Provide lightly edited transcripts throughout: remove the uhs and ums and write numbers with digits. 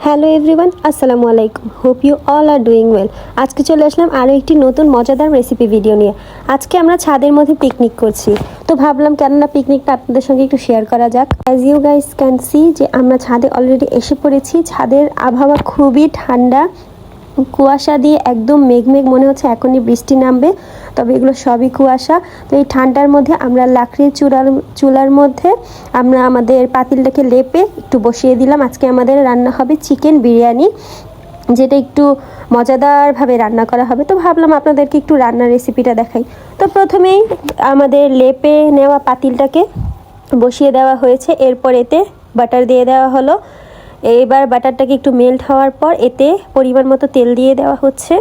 Hello everyone, আসসালামু আলাইকুম। Hope you all are doing well. আজকে চলে আসলাম আরও একটি নতুন মজাদার রেসিপি ভিডিও নিয়ে। আজকে আমরা ছাদের মধ্যে পিকনিক করছি, তো ভাবলাম কেননা পিকনিকটা আপনাদের সঙ্গে একটু শেয়ার করা যাক। As you guys can see যে আমরা ছাদে অলরেডি এসে পড়েছি। ছাদের আবহাওয়া খুবই ঠান্ডা, কুয়াশা দিয়ে একদম মেঘমেঘ, মনে হচ্ছে এখনই বৃষ্টি নামবে, তবে এগুলো সবই কুয়াশা। তো এই ঠান্ডার মধ্যে আমরা লাকড়ির চুলার মধ্যে আমরা আমাদের পাতিলটাকে লেপে একটু বসিয়ে দিলাম। আজকে আমাদের রান্না হবে চিকেন বিরিয়ানি, যেটা একটু মজাদারভাবে রান্না করা হবে। তো ভাবলাম আপনাদেরকে একটু রান্নার রেসিপিটা দেখাই। তো প্রথমেই আমাদের লেপে নেওয়া পাতিলটাকে বসিয়ে দেওয়া হয়েছে, এরপর এতে বাটার দিয়ে দেওয়া হলো। এবার বাটারটাকে একটু মেল্ট হওয়ার পর এতে পরিমাণ মতো তেল দিয়ে দেওয়া হচ্ছে।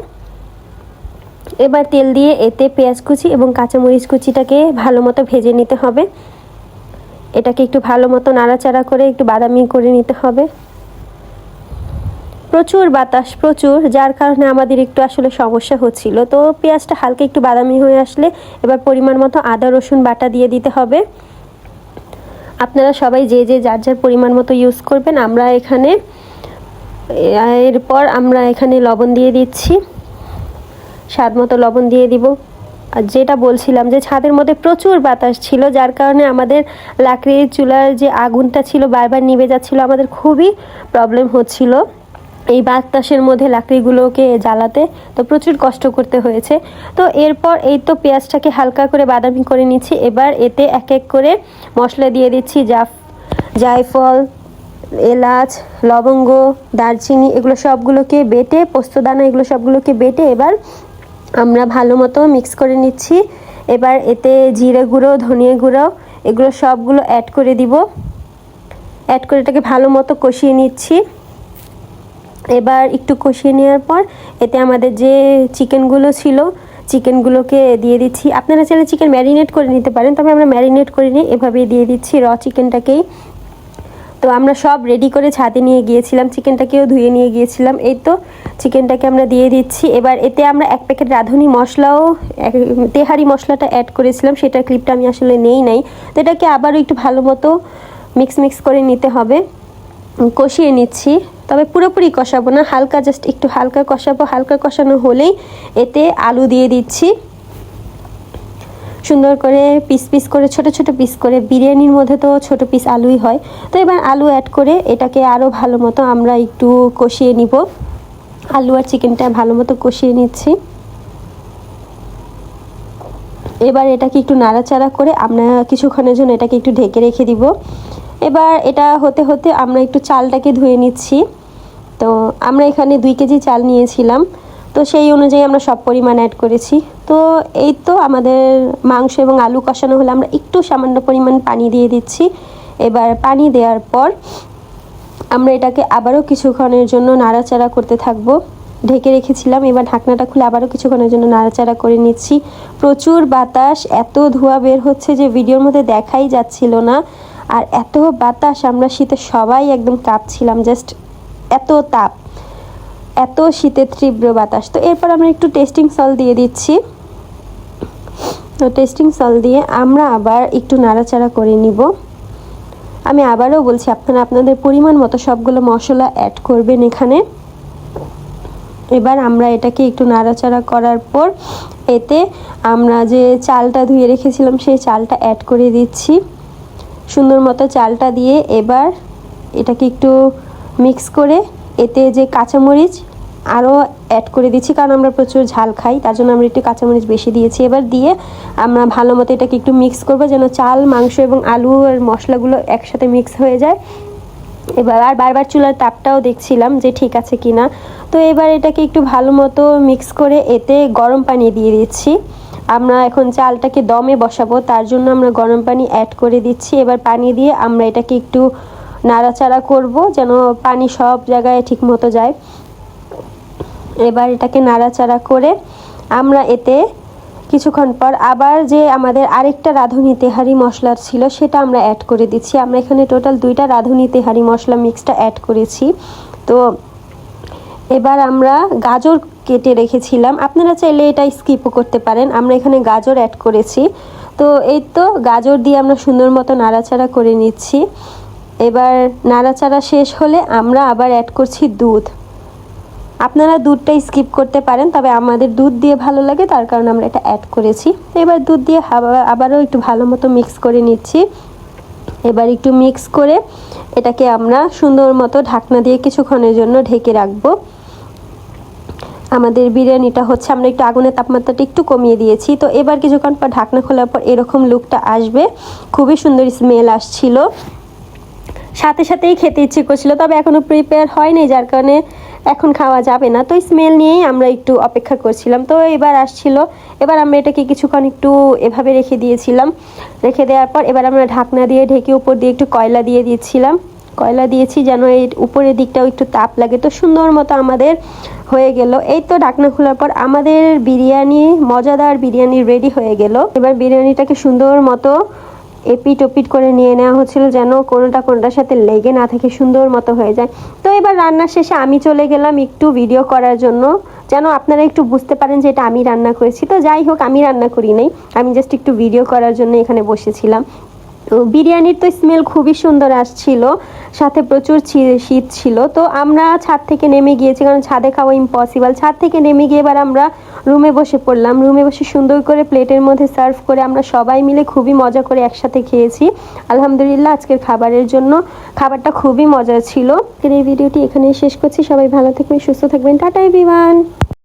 এবার তেল দিয়ে এতে পেঁয়াজ কুচি এবং কাঁচামরিচ কুচিটাকে ভালো মতো ভেজে নিতে হবে। এটাকে একটু ভালো মতো নাড়াচাড়া করে একটু বাদামি করে নিতে হবে। প্রচুর বাতাস, যার কারণে আমাদের একটু আসলে সমস্যা হচ্ছিল। তো পেঁয়াজটা হালকা একটু বাদামি হয়ে আসলে এবার পরিমাণ মতো আদা রসুন বাটা দিয়ে দিতে হবে। আপনারা সবাই যে যার যার পরিমাণ মতো ইউজ করবেন। এরপর আমরা এখানে লবণ দিয়ে দিচ্ছি, স্বাদ মতো লবণ দিয়ে দিব। আর যেটা বলছিলাম যে ছাদের মধ্যে প্রচুর বাতাস ছিল, যার কারণে আমাদের লাকড়ির চুলার যে আগুনটা ছিল বারবার নিভে যাচ্ছিল। আমাদের খুবই প্রবলেম হচ্ছিল এই বাতাসের মধ্যে লাকড়িগুলোকে জ্বালাতে, তো প্রচুর কষ্ট করতে হয়েছে। তো এরপর এই তো পেঁয়াজটাকে হালকা করে বাদামি করে নিচ্ছি। এবার এতে এক এক করে মশলা দিয়ে দিচ্ছি, জায়ফল, এলাচ, লবঙ্গ, দারচিনি, এগুলো সবগুলোকে বেটে, পোস্তদানা, এগুলো সবগুলোকে বেটে এবার আমরা ভালো মতো মিক্স করে নিচ্ছি। এবার এতে জিরে গুঁড়ো, ধনিয়া গুঁড়ো, এগুলো সবগুলো অ্যাড করে দিব। অ্যাড করে এটাকে ভালো মতো কষিয়ে নিচ্ছি। এবার একটু কষিয়ে নেওয়ার পর এতে আমাদের যে চিকেনগুলো ছিল, চিকেনগুলোকে দিয়ে দিচ্ছি। আপনারা চাইলে চিকেন ম্যারিনেট করে নিতে পারেন, তবে আমরা ম্যারিনেট করিনি, এভাবেই দিয়ে দিচ্ছি র চিকেনটাকেই। তো আমরা সব রেডি করে ছাদে নিয়ে গিয়েছিলাম, চিকেনটাকেও ধুয়ে নিয়ে গিয়েছিলাম। এই তো চিকেনটাকে আমরা দিয়ে দিচ্ছি। এবার এতে আমরা এক প্যাকেট রাঁধুনি মশলাও, তেহারি মশলাটা অ্যাড করেছিলাম, সেটার ক্লিপটা আমি আসলে নাই। তো এটাকে আবারও একটু ভালো মতো মিক্স করে নিতে হবে। কষিয়ে নিচ্ছি, তবে পুরোপুরি কষাবো না, হালকা জাস্ট একটু হালকা কষাবো। হালকা কষানো হলেই এতে আলু দিয়ে দিচ্ছি, সুন্দর করে পিস করে, ছোট পিস করে। বিরিয়ানির মধ্যে তো ছোট পিস আলুই হয়। তো এবার আলু অ্যাড করে এটাকে আরও ভালো মতো আমরা একটু কষিয়ে নিব। আলু আর চিকেনটা ভালো মতো কষিয়ে নিচ্ছি। এবার এটাকে একটু নাড়াচাড়া করে আমরা কিছুক্ষণের জন্য এটাকে একটু ঢেকে রেখে দিব। এবার এটা হতে হতে আমরা একটু চালটাকে ধুয়ে নিচ্ছি। তো আমরা এখানে 2 কেজি চাল নিয়েছিলাম, তো সেই অনুযায়ী আমরা সব পরিমাণ অ্যাড করেছি। তো এই তো আমাদের মাংস এবং আলু কষানো হলে আমরা একটু সামান্য পরিমাণ পানি দিয়ে দিচ্ছি। এবার পানি দেওয়ার পর আমরা এটাকে আবারও কিছুক্ষণের জন্য নাড়াচাড়া করতে থাকবো। ঢেকে রেখেছিলাম, এবার ঢাকনাটা খুলে আবারও কিছুক্ষণের জন্য নাড়াচাড়া করে নিচ্ছি। প্রচুর বাতাস, এত ধোঁয়া বের হচ্ছে যে ভিডিওর মধ্যে দেখাই যাচ্ছিল না। আর এত বাতাস, আমরা শীতে সবাই একদম কাঁপছিলাম, জাস্ট এত তাপ, এত শীতের তীব্র বাতাস। তো এরপর আমরা একটু টেস্টিং সল্ট দিয়ে দিচ্ছি। তো টেস্টিং সল্ট দিয়ে আমরা আবার একটু নাড়াচাড়া করে নিব। আমি আবারও বলছি, আপনারা আপনাদের পরিমাণ মতো সবগুলো মশলা অ্যাড করবেন এখানে। এবার আমরা এটাকে একটু নাড়াচাড়া করার পর এতে আমরা যে চালটা ধুয়ে রেখেছিলাম সেই চালটা অ্যাড করে দিচ্ছি। সুন্দর মতো চালটা দিয়ে এবার এটাকে একটু মিক্স করে এতে যে কাঁচামরিচ আরও অ্যাড করে দিচ্ছি, কারণ আমরা প্রচুর ঝাল খাই, তার জন্য আমরা একটু কাঁচামরিচ বেশি দিয়েছি। এবার দিয়ে আমরা ভালো মতো এটাকে একটু মিক্স করবো, যেন চাল, মাংস এবং আলু আর মশলাগুলো একসাথে মিক্স হয়ে যায়। এবার আর বারবার চুলার তাপটাও দেখছিলাম যে ঠিক আছে কি না। তো এবার এটাকে একটু ভালো মতো মিক্স করে এতে গরম পানি দিয়ে দিচ্ছি। আমরা এখন চালটাকে দমে বসাবো, তার জন্য আমরা গরম পানি অ্যাড করে দিচ্ছি। এবার পানি দিয়ে আমরা এটাকে একটু নাড়াচাড়া করব, যেন পানি সব জায়গায় ঠিক মতো যায়। এবার এটাকে নাড়াচাড়া করে আমরা এতে কিছুক্ষণ পর আবার যে আমাদের আরেকটা রাঁধুনি তেহারি মশলা ছিল সেটা আমরা অ্যাড করে দিচ্ছি। আমরা এখানে টোটাল 2টা রাঁধুনি তেহারি মশলা মিক্সটা অ্যাড করেছি। তো এবার আমরা গাজর কেটে রেখেছিলাম, আপনারা চাইলে এটা স্কিপও করতে পারেন, আমরা এখানে গাজর অ্যাড করেছি। তো এই তো গাজর দিয়ে আমরা সুন্দর মতো নাড়াচাড়া করে নিচ্ছি। এবার নাড়াচাড়া শেষ হলে আমরা আবার অ্যাড করছি দুধ। আপনারা দুধটা স্কিপ করতে পারেন, তবে আমাদের দুধ দিয়ে ভালো লাগে, তার কারণে আমরা এটা অ্যাড করেছি। এবার দুধ দিয়ে আবারও একটু ভালো মতো মিক্স করে নিচ্ছি। এবার একটু মিক্স করে এটাকে আমরা সুন্দর মতো ঢাকনা দিয়ে কিছুক্ষণের জন্য ঢেকে রাখবো। আমাদের বিরিয়ানিটা হচ্ছে, আমরা একটু আগুনের তাপমাত্রাটা একটু কমিয়ে দিয়েছি। তো এবার কিছুক্ষণ পর ঢাকনা খোলার পর এরকম লুকটা আসবে, খুবই সুন্দর স্মেল আসছিল, সাথে সাথেই খেতে ইচ্ছে করছিল, তবে এখনও প্রিপেয়ার হয়নি, যার কারণে এখন খাওয়া যাবে না। তো স্মেল নিয়েই আমরা একটু অপেক্ষা করছিলাম। তো এবার আসছিল, এবার আমরা এটাকে কিছুক্ষণ একটু এভাবে রেখে দিয়েছিলাম। রেখে দেওয়ার পর এবার আমরা ঢাকনা দিয়ে ঢেকে উপর দিয়ে একটু কয়লা দিয়ে দিয়েছিলাম। কয়লা দিয়েছি যেন এই উপরের দিকটাও একটু তাপ লাগে। তো সুন্দর মতো আমাদের হয়ে গেল। এই তো ঢাকনা খোলার পর আমাদের বিরিয়ানি, মজাদার বিরিয়ানি রেডি হয়ে গেল। এবার বিরিয়ানিটাকে সুন্দর মতো এপিট ওপিট করে নিয়ে নেওয়া হচ্ছিল, যেন কোনোটার সাথে লেগে না থাকে, সুন্দর মতো হয়ে যায়। তো এবার রান্নার শেষে আমি চলে গেলাম একটু ভিডিও করার জন্য, যেন আপনারা একটু বুঝতে পারেন যে এটা আমি রান্না করেছি। তো যাই হোক, আমি রান্না করি নাই, আমি জাস্ট একটু ভিডিও করার জন্য এখানে বসেছিলাম। তো বিরিয়ানির তো স্মেল খুবই সুন্দর আসছিল, সাথে প্রচুর শীত ছিল। তো আমরা ছাদ থেকে নেমে গিয়েছি, কারণ ছাদে খাওয়া ইম্পসিবল। ছাদ থেকে নেমে গিয়ে এবার আমরা রুমে বসে পড়লাম। রুমে বসে সুন্দর করে প্লেটের মধ্যে সার্ভ করে আমরা সবাই মিলে খুবই মজা করে একসাথে খেয়েছি। আলহামদুলিল্লাহ, আজকের খাবারের জন্য খাবারটা খুবই মজার ছিল। এই ভিডিওটি এখানেই শেষ করছি। সবাই ভালো থাকবেন, সুস্থ থাকবেন। Tata everyone.